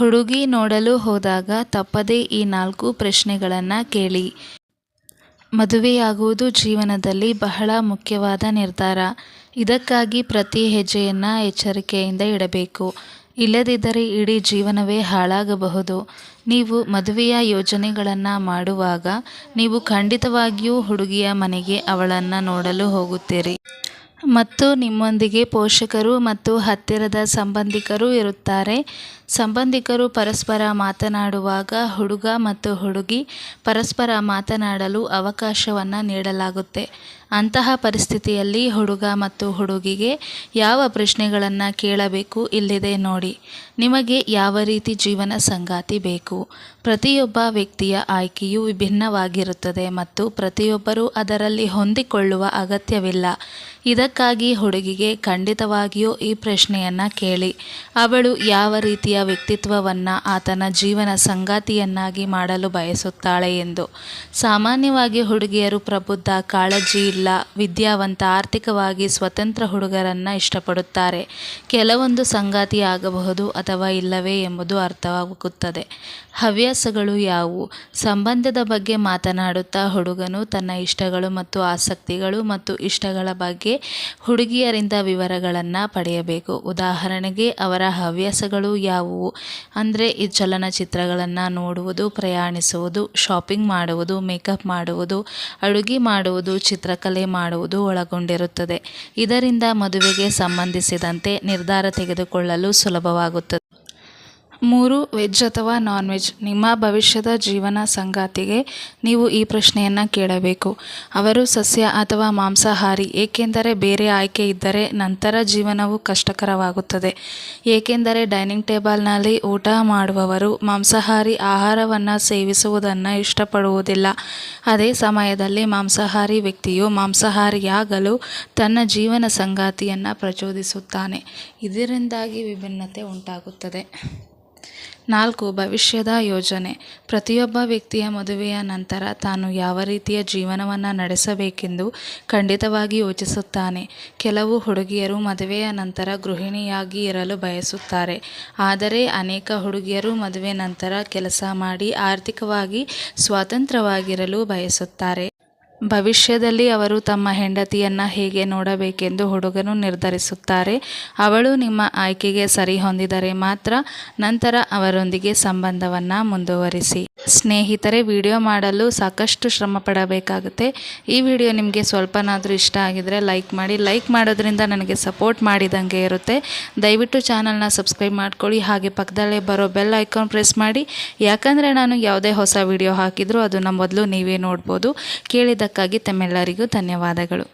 ಹುಡುಗಿ ನೋಡಲು ಹೋದಾಗ ತಪ್ಪದೇ ಈ 4 ಪ್ರಶ್ನೆಗಳನ್ನು ಕೇಳಿ. ಮದುವೆಯಾಗುವುದು ಜೀವನದಲ್ಲಿ ಬಹಳ ಮುಖ್ಯವಾದ ನಿರ್ಧಾರ. ಇದಕ್ಕಾಗಿ ಪ್ರತಿ ಹೆಜ್ಜೆಯನ್ನು ಎಚ್ಚರಿಕೆಯಿಂದ ಇಡಬೇಕು. ಇಲ್ಲದಿದ್ದರೆ ಇಡೀ ಜೀವನವೇ ಹಾಳಾಗಬಹುದು. ನೀವು ಮದುವೆಯ ಯೋಜನೆಗಳನ್ನು ಮಾಡುವಾಗ ನೀವು ಖಂಡಿತವಾಗಿಯೂ ಹುಡುಗಿಯ ಮನೆಗೆ ಅವಳನ್ನು ನೋಡಲು ಹೋಗುತ್ತೀರಿ ಮತ್ತು ನಿಮ್ಮೊಂದಿಗೆ ಪೋಷಕರು ಮತ್ತು ಹತ್ತಿರದ ಸಂಬಂಧಿಕರು ಇರುತ್ತಾರೆ. ಸಂಬಂಧಿಕರು ಪರಸ್ಪರ ಮಾತನಾಡುವಾಗ ಹುಡುಗ ಮತ್ತು ಹುಡುಗಿ ಪರಸ್ಪರ ಮಾತನಾಡಲು ಅವಕಾಶವನ್ನು ನೀಡಲಾಗುತ್ತೆ. ಅಂತಹ ಪರಿಸ್ಥಿತಿಯಲ್ಲಿ ಹುಡುಗ ಮತ್ತು ಹುಡುಗಿಗೆ ಯಾವ ಪ್ರಶ್ನೆಗಳನ್ನು ಕೇಳಬೇಕು ಇಲ್ಲಿದೆ ನೋಡಿ. ನಿಮಗೆ ಯಾವ ರೀತಿ ಜೀವನ ಸಂಗಾತಿ ಬೇಕು? ಪ್ರತಿಯೊಬ್ಬ ವ್ಯಕ್ತಿಯ ಆಯ್ಕೆಯು ವಿಭಿನ್ನವಾಗಿರುತ್ತದೆ ಮತ್ತು ಪ್ರತಿಯೊಬ್ಬರೂ ಅದರಲ್ಲಿ ಹೊಂದಿಕೊಳ್ಳುವ ಅಗತ್ಯವಿಲ್ಲ. ಇದಕ್ಕಾಗಿ ಹುಡುಗಿಗೆ ಖಂಡಿತವಾಗಿಯೂ ಈ ಪ್ರಶ್ನೆಯನ್ನು ಕೇಳಿ. ಅವಳು ಯಾವ ರೀತಿಯ ವ್ಯಕ್ತಿತ್ವವನ್ನು ಆತನ ಜೀವನ ಸಂಗಾತಿಯನ್ನಾಗಿ ಮಾಡಲು ಬಯಸುತ್ತಾಳೆ ಎಂದು. ಸಾಮಾನ್ಯವಾಗಿ ಹುಡುಗಿಯರು ಪ್ರಬುದ್ಧ, ಕಾಳಜಿ ಇಲ್ಲ, ವಿದ್ಯಾವಂತ, ಆರ್ಥಿಕವಾಗಿ ಸ್ವತಂತ್ರ ಹುಡುಗರನ್ನು ಇಷ್ಟಪಡುತ್ತಾರೆ. ಕೆಲವೊಂದು ಸಂಗಾತಿ ಆಗಬಹುದು ಅಥವಾ ಇಲ್ಲವೇ ಎಂಬುದು ಅರ್ಥವಾಗುತ್ತದೆ. ಹವ್ಯಾಸಗಳು ಯಾವುವು? ಸಂಬಂಧದ ಬಗ್ಗೆ ಮಾತನಾಡುತ್ತಾ ಹುಡುಗನು ತನ್ನ ಇಷ್ಟಗಳು ಮತ್ತು ಆಸಕ್ತಿಗಳು ಮತ್ತು ಇಷ್ಟಗಳ ಬಗ್ಗೆ ಹುಡುಗಿಯರಿಂದ ವಿವರಗಳನ್ನು ಪಡೆಯಬೇಕು. ಉದಾಹರಣೆಗೆ, ಅವರ ಹವ್ಯಾಸಗಳು ಯಾವುವು ಅಂದರೆ ಈ ಚಲನಚಿತ್ರಗಳನ್ನು ನೋಡುವುದು, ಪ್ರಯಾಣಿಸುವುದು, ಶಾಪಿಂಗ್ ಮಾಡುವುದು, ಮೇಕಪ್ ಮಾಡುವುದು, ಅಡುಗೆ ಮಾಡುವುದು, ಚಿತ್ರಕಲೆ ಮಾಡುವುದು ಒಳಗೊಂಡಿರುತ್ತದೆ. ಇದರಿಂದ ಮದುವೆಗೆ ಸಂಬಂಧಿಸಿದಂತೆ ನಿರ್ಧಾರ ತೆಗೆದುಕೊಳ್ಳಲು ಸುಲಭವಾಗುತ್ತದೆ. 3. ವೆಜ್ ಅಥವಾ ನಾನ್ ವೆಜ್? ನಿಮ್ಮ ಭವಿಷ್ಯದ ಜೀವನ ಸಂಗಾತಿಗೆ ನೀವು ಈ ಪ್ರಶ್ನೆಯನ್ನು ಕೇಳಬೇಕು. ಅವರು ಸಸ್ಯ ಅಥವಾ ಮಾಂಸಾಹಾರಿ? ಏಕೆಂದರೆ ಬೇರೆ ಆಯ್ಕೆ ಇದ್ದರೆ ನಂತರ ಜೀವನವು ಕಷ್ಟಕರವಾಗುತ್ತದೆ. ಏಕೆಂದರೆ ಡೈನಿಂಗ್ ಟೇಬಲ್ನಲ್ಲಿ ಊಟ ಮಾಡುವವರು ಮಾಂಸಾಹಾರಿ ಆಹಾರವನ್ನು ಸೇವಿಸುವುದನ್ನು ಇಷ್ಟಪಡುವುದಿಲ್ಲ. ಅದೇ ಸಮಯದಲ್ಲಿ ಮಾಂಸಾಹಾರಿ ವ್ಯಕ್ತಿಯು ಮಾಂಸಾಹಾರಿಯಾಗಲು ತನ್ನ ಜೀವನ ಸಂಗಾತಿಯನ್ನು ಪ್ರಚೋದಿಸುತ್ತಾನೆ. ಇದರಿಂದಾಗಿ ವಿಭಿನ್ನತೆ ಉಂಟಾಗುತ್ತದೆ. 4. ಭವಿಷ್ಯದ ಯೋಜನೆ. ಪ್ರತಿಯೊಬ್ಬ ವ್ಯಕ್ತಿಯ ಮದುವೆಯ ನಂತರ ತಾನು ಯಾವ ರೀತಿಯ ಜೀವನವನ್ನು ನಡೆಸಬೇಕೆಂದು ಖಂಡಿತವಾಗಿ ಯೋಚಿಸುತ್ತಾನೆ. ಕೆಲವು ಹುಡುಗಿಯರು ಮದುವೆಯ ನಂತರ ಗೃಹಿಣಿಯಾಗಿ ಇರಲು ಬಯಸುತ್ತಾರೆ. ಆದರೆ ಅನೇಕ ಹುಡುಗಿಯರು ಮದುವೆ ನಂತರ ಕೆಲಸ ಮಾಡಿ ಆರ್ಥಿಕವಾಗಿ ಸ್ವತಂತ್ರವಾಗಿರಲು ಬಯಸುತ್ತಾರೆ. ಭವಿಷ್ಯದಲ್ಲಿ ಅವರು ತಮ್ಮ ಹೆಂಡತಿಯನ್ನು ಹೇಗೆ ನೋಡಬೇಕೆಂದು ಹುಡುಗನು ನಿರ್ಧರಿಸುತ್ತಾರೆ. ಅವಳು ನಿಮ್ಮ ಆಯ್ಕೆಗೆ ಸರಿಹೊಂದಿದರೆ ಮಾತ್ರ ನಂತರ ಅವರೊಂದಿಗೆ ಸಂಬಂಧವನ್ನು ಮುಂದುವರಿಸಿ. ಸ್ನೇಹಿತರೆ, ವಿಡಿಯೋ ಮಾಡಲು ಸಾಕಷ್ಟು ಶ್ರಮ ಪಡಬೇಕಾಗುತ್ತೆ. ಈ ವಿಡಿಯೋ ನಿಮಗೆ ಸ್ವಲ್ಪನಾದರೂ ಇಷ್ಟ ಆಗಿದರೆ ಲೈಕ್ ಮಾಡಿ. ಲೈಕ್ ಮಾಡೋದ್ರಿಂದ ನನಗೆ ಸಪೋರ್ಟ್ ಮಾಡಿದಂಗೆ ಇರುತ್ತೆ. ದಯವಿಟ್ಟು ಚಾನಲ್ನ ಸಬ್ಸ್ಕ್ರೈಬ್ ಮಾಡ್ಕೊಳ್ಳಿ. ಹಾಗೆ ಪಕ್ಕದಲ್ಲೇ ಬರೋ ಬೆಲ್ ಐಕಾನ್ ಪ್ರೆಸ್ ಮಾಡಿ. ಯಾಕಂದರೆ ನಾನು ಯಾವುದೇ ಹೊಸ ವಿಡಿಯೋ ಹಾಕಿದರೂ ಅದನ್ನು ಮೊದಲು ನೀವೇ ನೋಡ್ಬೋದು. ಕೇಳಿದ್ದಕ್ಕಾಗಿ ತಮ್ಮೆಲ್ಲರಿಗೂ ಧನ್ಯವಾದಗಳು.